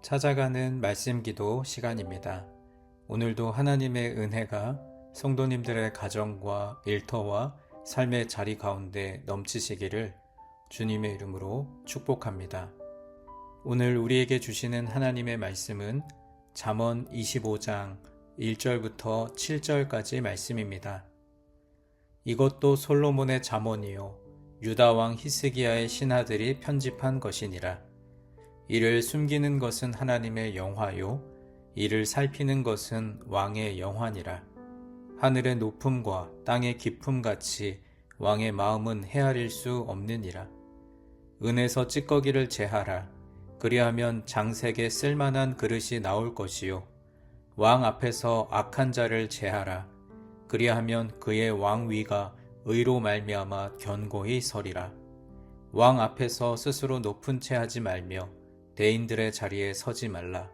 찾아가는 말씀 기도 시간입니다. 오늘도 하나님의 은혜가 성도님들의 가정과 일터와 삶의 자리 가운데 넘치시기를 주님의 이름으로 축복합니다. 오늘 우리에게 주시는 하나님의 말씀은 잠언 25장 1절부터 7절까지 말씀입니다. 이것도 솔로몬의 잠언이요 유다 왕 히스기야의 신하들이 편집한 것이니라. 이를 숨기는 것은 하나님의 영화요 이를 살피는 것은 왕의 영화니라. 하늘의 높음과 땅의 깊음같이 왕의 마음은 헤아릴 수 없느니라. 은에서 찌꺼기를 제하라. 그리하면 장색에 쓸만한 그릇이 나올 것이요 왕 앞에서 악한 자를 제하라. 그리하면 그의 왕위가 의로 말미암아 견고히 서리라. 왕 앞에서 스스로 높은 채 하지 말며 대인들의 자리에 서지 말라.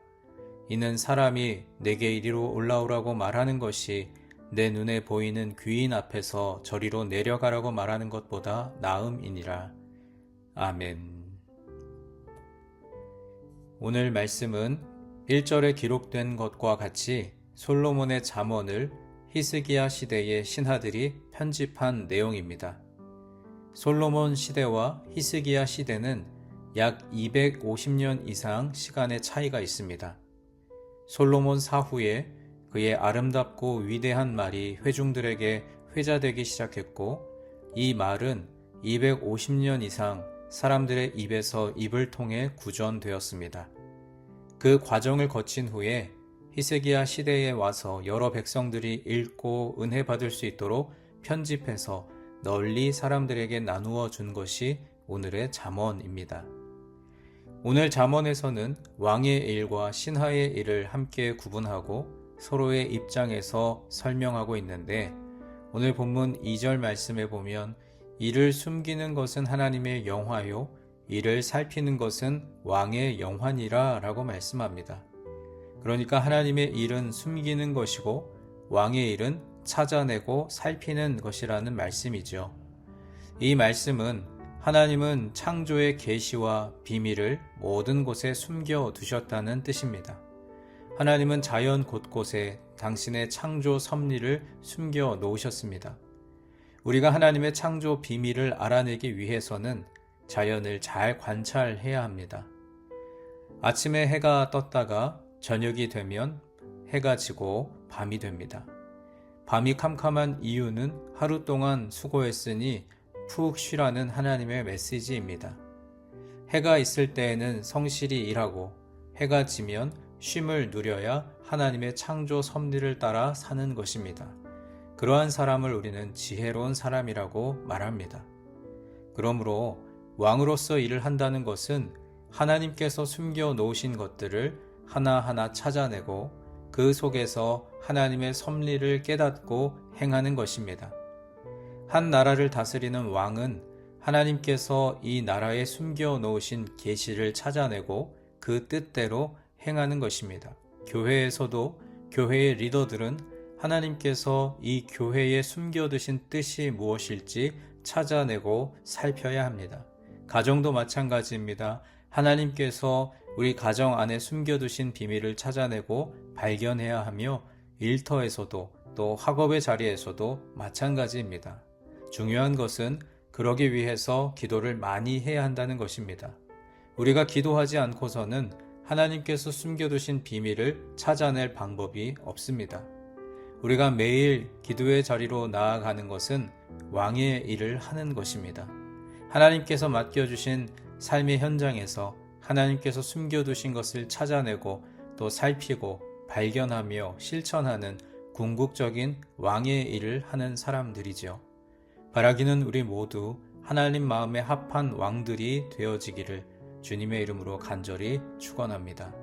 이는 사람이 내게 이리로 올라오라고 말하는 것이 내 눈에 보이는 귀인 앞에서 저리로 내려가라고 말하는 것보다 나음이니라. 아멘. 오늘 말씀은 1절에 기록된 것과 같이 솔로몬의 잠언을 히스기야 시대의 신하들이 편집한 내용입니다. 솔로몬 시대와 히스기야 시대는 약 250년 이상 시간의 차이가 있습니다. 솔로몬 사후에 그의 아름답고 위대한 말이 회중들에게 회자되기 시작했고, 이 말은 250년 이상 사람들의 입에서 입을 통해 구전되었습니다. 그 과정을 거친 후에 히스기야 시대에 와서 여러 백성들이 읽고 은혜 받을 수 있도록 편집해서 널리 사람들에게 나누어 준 것이 오늘의 잠언입니다. 오늘 잠언에서는 왕의 일과 신하의 일을 함께 구분하고 서로의 입장에서 설명하고 있는데, 오늘 본문 2절 말씀에 보면 이를 숨기는 것은 하나님의 영화요 이를 살피는 것은 왕의 영화니라 라고 말씀합니다. 그러니까 하나님의 일은 숨기는 것이고 왕의 일은 찾아내고 살피는 것이라는 말씀이죠. 이 말씀은 하나님은 창조의 계시와 비밀을 모든 곳에 숨겨 두셨다는 뜻입니다. 하나님은 자연 곳곳에 당신의 창조 섭리를 숨겨 놓으셨습니다. 우리가 하나님의 창조 비밀을 알아내기 위해서는 자연을 잘 관찰해야 합니다. 아침에 해가 떴다가 저녁이 되면 해가 지고 밤이 됩니다. 밤이 캄캄한 이유는 하루 동안 수고했으니 푹 쉬라는 하나님의 메시지입니다. 해가 있을 때에는 성실히 일하고 해가 지면 쉼을 누려야 하나님의 창조 섭리를 따라 사는 것입니다. 그러한 사람을 우리는 지혜로운 사람이라고 말합니다. 그러므로 왕으로서 일을 한다는 것은 하나님께서 숨겨 놓으신 것들을 하나하나 찾아내고 그 속에서 하나님의 섭리를 깨닫고 행하는 것입니다. 한 나라를 다스리는 왕은 하나님께서 이 나라에 숨겨 놓으신 계시를 찾아내고 그 뜻대로 행하는 것입니다. 교회에서도 교회의 리더들은 하나님께서 이 교회에 숨겨두신 뜻이 무엇일지 찾아내고 살펴야 합니다. 가정도 마찬가지입니다. 하나님께서 우리 가정 안에 숨겨두신 비밀을 찾아내고 발견해야 하며 일터에서도 또 학업의 자리에서도 마찬가지입니다. 중요한 것은 그러기 위해서 기도를 많이 해야 한다는 것입니다. 우리가 기도하지 않고서는 하나님께서 숨겨두신 비밀을 찾아낼 방법이 없습니다. 우리가 매일 기도의 자리로 나아가는 것은 왕의 일을 하는 것입니다. 하나님께서 맡겨주신 삶의 현장에서 하나님께서 숨겨두신 것을 찾아내고 또 살피고 발견하며 실천하는 궁극적인 왕의 일을 하는 사람들이죠. 바라기는 우리 모두 하나님 마음에 합한 왕들이 되어지기를 주님의 이름으로 간절히 축원합니다.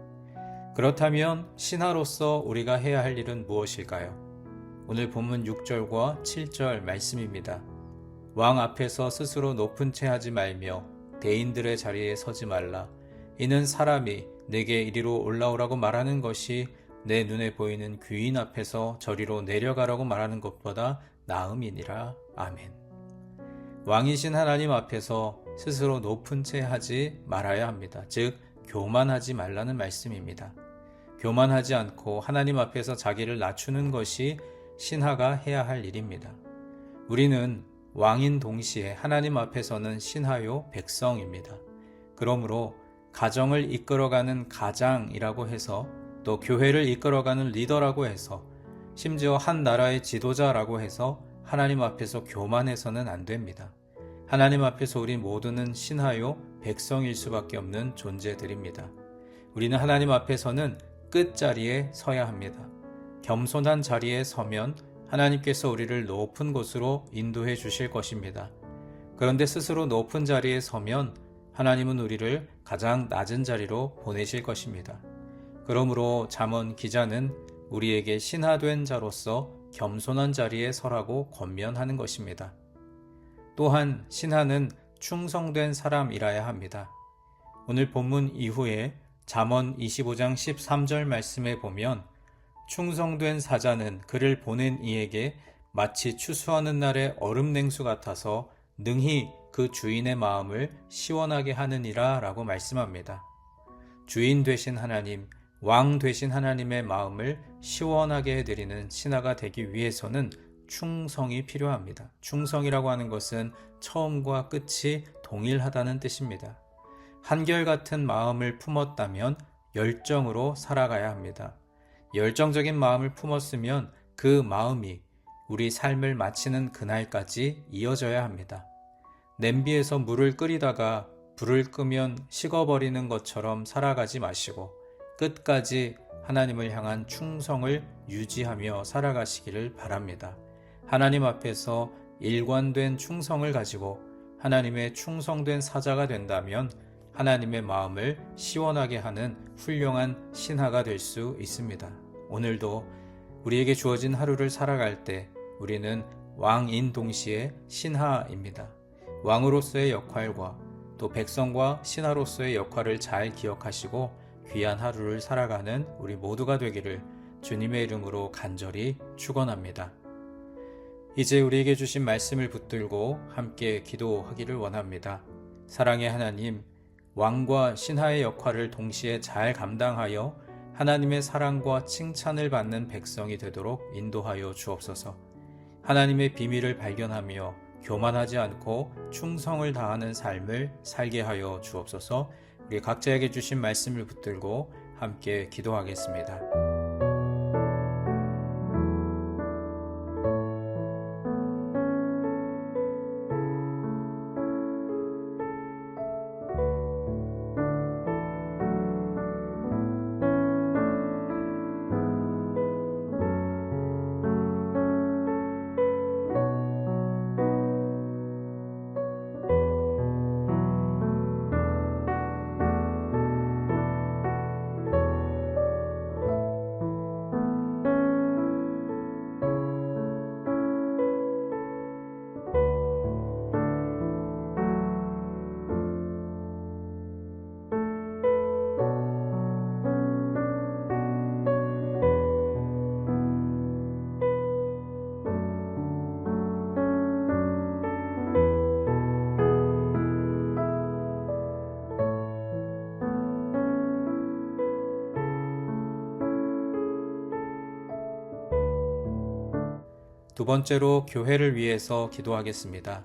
그렇다면 신하로서 우리가 해야 할 일은 무엇일까요? 오늘 본문 6절과 7절 말씀입니다. 왕 앞에서 스스로 높은 채 하지 말며 대인들의 자리에 서지 말라. 이는 사람이 내게 이리로 올라오라고 말하는 것이 내 눈에 보이는 귀인 앞에서 저리로 내려가라고 말하는 것보다 나음이니라. 아멘. 왕이신 하나님 앞에서 스스로 높은 채 하지 말아야 합니다. 즉 교만하지 말라는 말씀입니다. 교만하지 않고 하나님 앞에서 자기를 낮추는 것이 신하가 해야 할 일입니다. 우리는 왕인 동시에 하나님 앞에서는 신하요 백성입니다. 그러므로 가정을 이끌어가는 가장이라고 해서, 또 교회를 이끌어가는 리더라고 해서, 심지어 한 나라의 지도자라고 해서 하나님 앞에서 교만해서는 안 됩니다. 하나님 앞에서 우리 모두는 신하요 백성일 수밖에 없는 존재들입니다. 우리는 하나님 앞에서는 끝자리에 서야 합니다. 겸손한 자리에 서면 하나님께서 우리를 높은 곳으로 인도해 주실 것입니다. 그런데 스스로 높은 자리에 서면 하나님은 우리를 가장 낮은 자리로 보내실 것입니다. 그러므로 잠언 기자는 우리에게 신하된 자로서 겸손한 자리에 서라고 권면하는 것입니다. 또한 신하는 충성된 사람이라야 합니다. 오늘 본문 이후에 잠언 25장 13절 말씀에 보면 충성된 사자는 그를 보낸 이에게 마치 추수하는 날의 얼음 냉수 같아서 능히 그 주인의 마음을 시원하게 하느니라 라고 말씀합니다. 주인 되신 하나님, 왕 되신 하나님의 마음을 시원하게 해드리는 신하가 되기 위해서는 충성이 필요합니다. 충성이라고 하는 것은 처음과 끝이 동일하다는 뜻입니다. 한결같은 마음을 품었다면 열정으로 살아가야 합니다. 열정적인 마음을 품었으면 그 마음이 우리 삶을 마치는 그날까지 이어져야 합니다. 냄비에서 물을 끓이다가 불을 끄면 식어버리는 것처럼 살아가지 마시고 끝까지 하나님을 향한 충성을 유지하며 살아가시기를 바랍니다. 하나님 앞에서 일관된 충성을 가지고 하나님의 충성된 사자가 된다면 하나님의 마음을 시원하게 하는 훌륭한 신하가 될 수 있습니다. 오늘도 우리에게 주어진 하루를 살아갈 때 우리는 왕인 동시에 신하입니다. 왕으로서의 역할과 또 백성과 신하로서의 역할을 잘 기억하시고 귀한 하루를 살아가는 우리 모두가 되기를 주님의 이름으로 간절히 축원합니다. 이제 우리에게 주신 말씀을 붙들고 함께 기도하기를 원합니다. 사랑의 하나님, 왕과 신하의 역할을 동시에 잘 감당하여 하나님의 사랑과 칭찬을 받는 백성이 되도록 인도하여 주옵소서. 하나님의 비밀을 발견하며 교만하지 않고 충성을 다하는 삶을 살게 하여 주옵소서. 우리 각자에게 주신 말씀을 붙들고 함께 기도하겠습니다. 두 번째로 교회를 위해서 기도하겠습니다.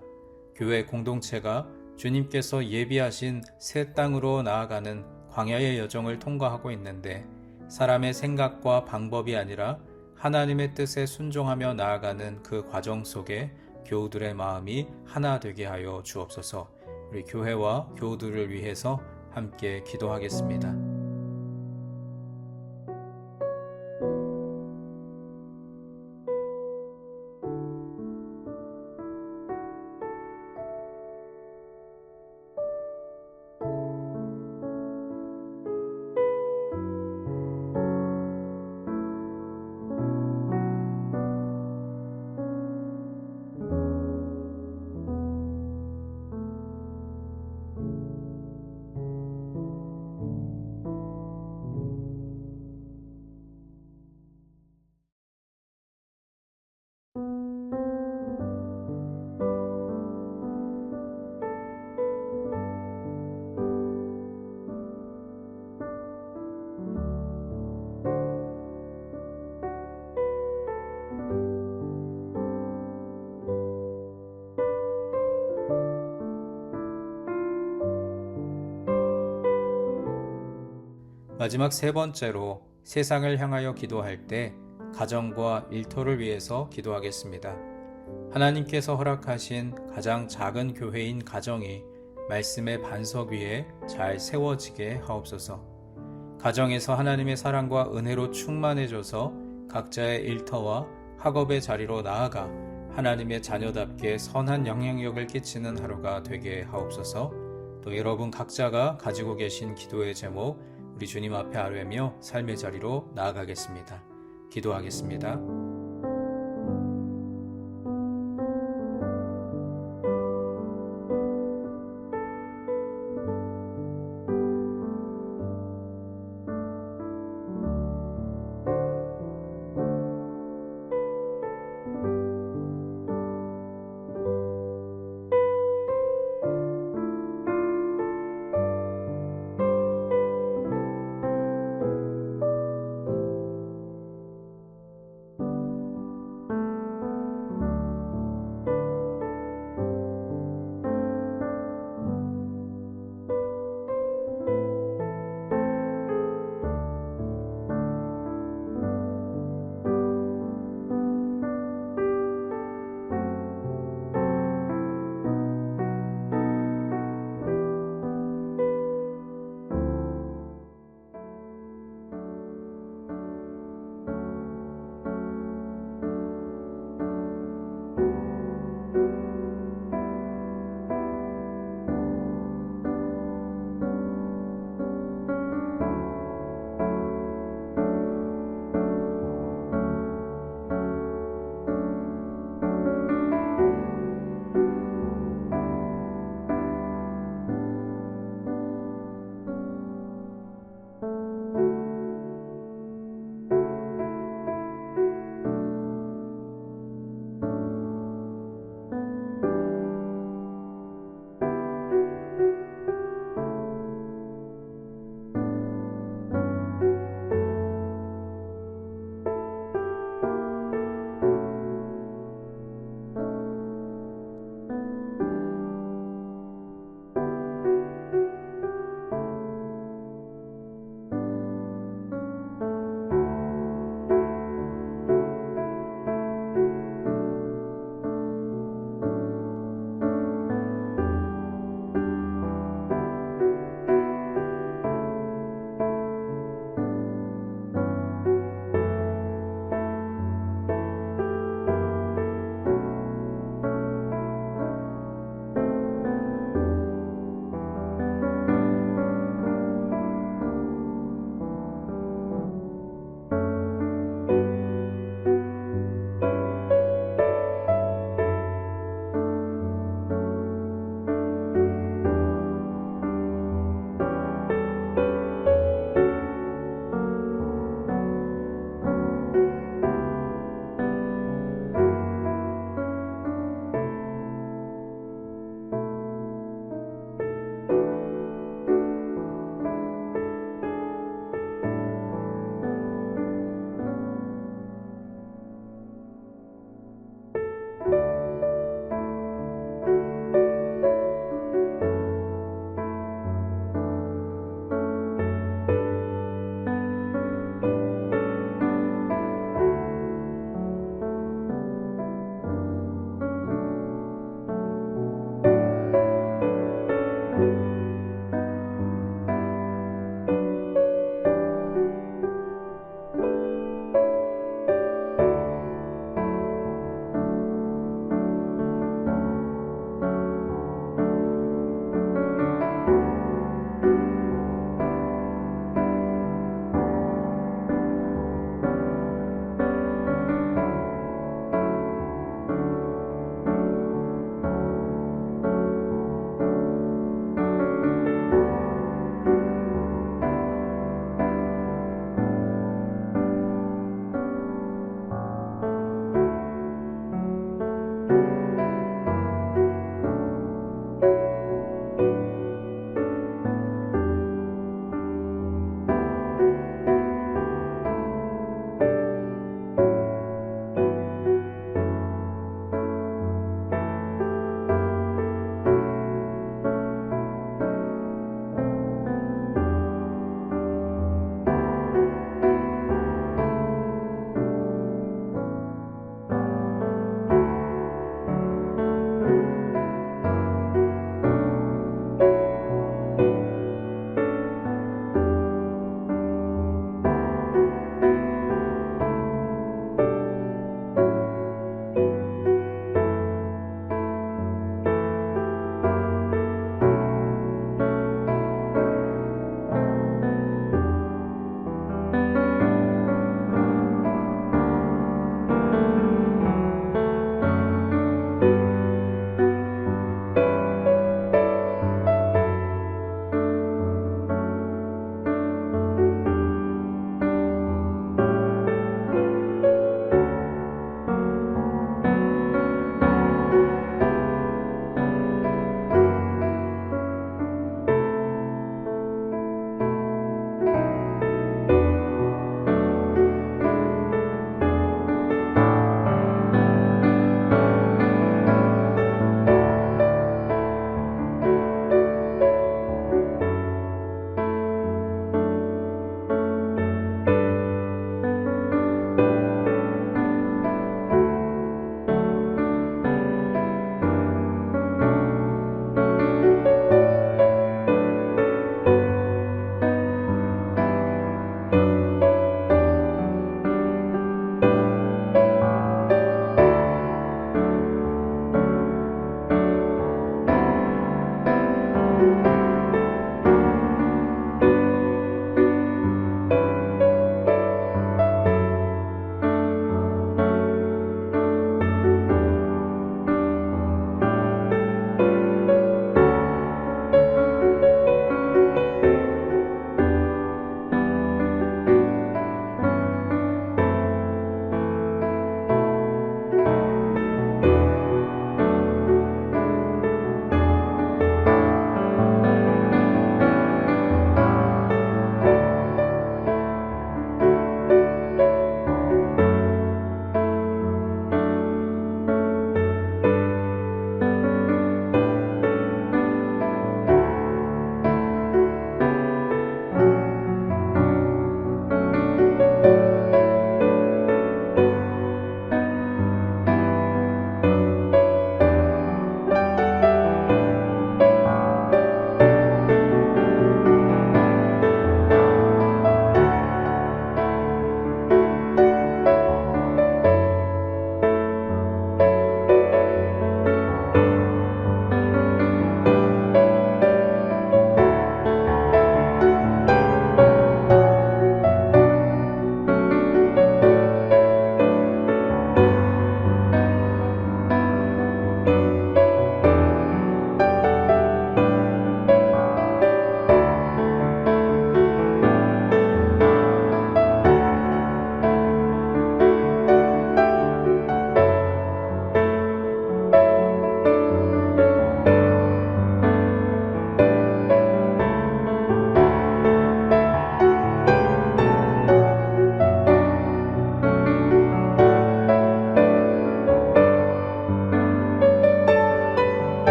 교회 공동체가 주님께서 예비하신 새 땅으로 나아가는 광야의 여정을 통과하고 있는데 사람의 생각과 방법이 아니라 하나님의 뜻에 순종하며 나아가는 그 과정 속에 교우들의 마음이 하나 되게 하여 주옵소서. 우리 교회와 교우들을 위해서 함께 기도하겠습니다. 마지막 세 번째로 세상을 향하여 기도할 때 가정과 일터를 위해서 기도하겠습니다. 하나님께서 허락하신 가장 작은 교회인 가정이 말씀의 반석 위에 잘 세워지게 하옵소서. 가정에서 하나님의 사랑과 은혜로 충만해져서 각자의 일터와 학업의 자리로 나아가 하나님의 자녀답게 선한 영향력을 끼치는 하루가 되게 하옵소서. 또 여러분 각자가 가지고 계신 기도의 제목 우리 주님 앞에 아뢰며 삶의 자리로 나아가겠습니다. 기도하겠습니다.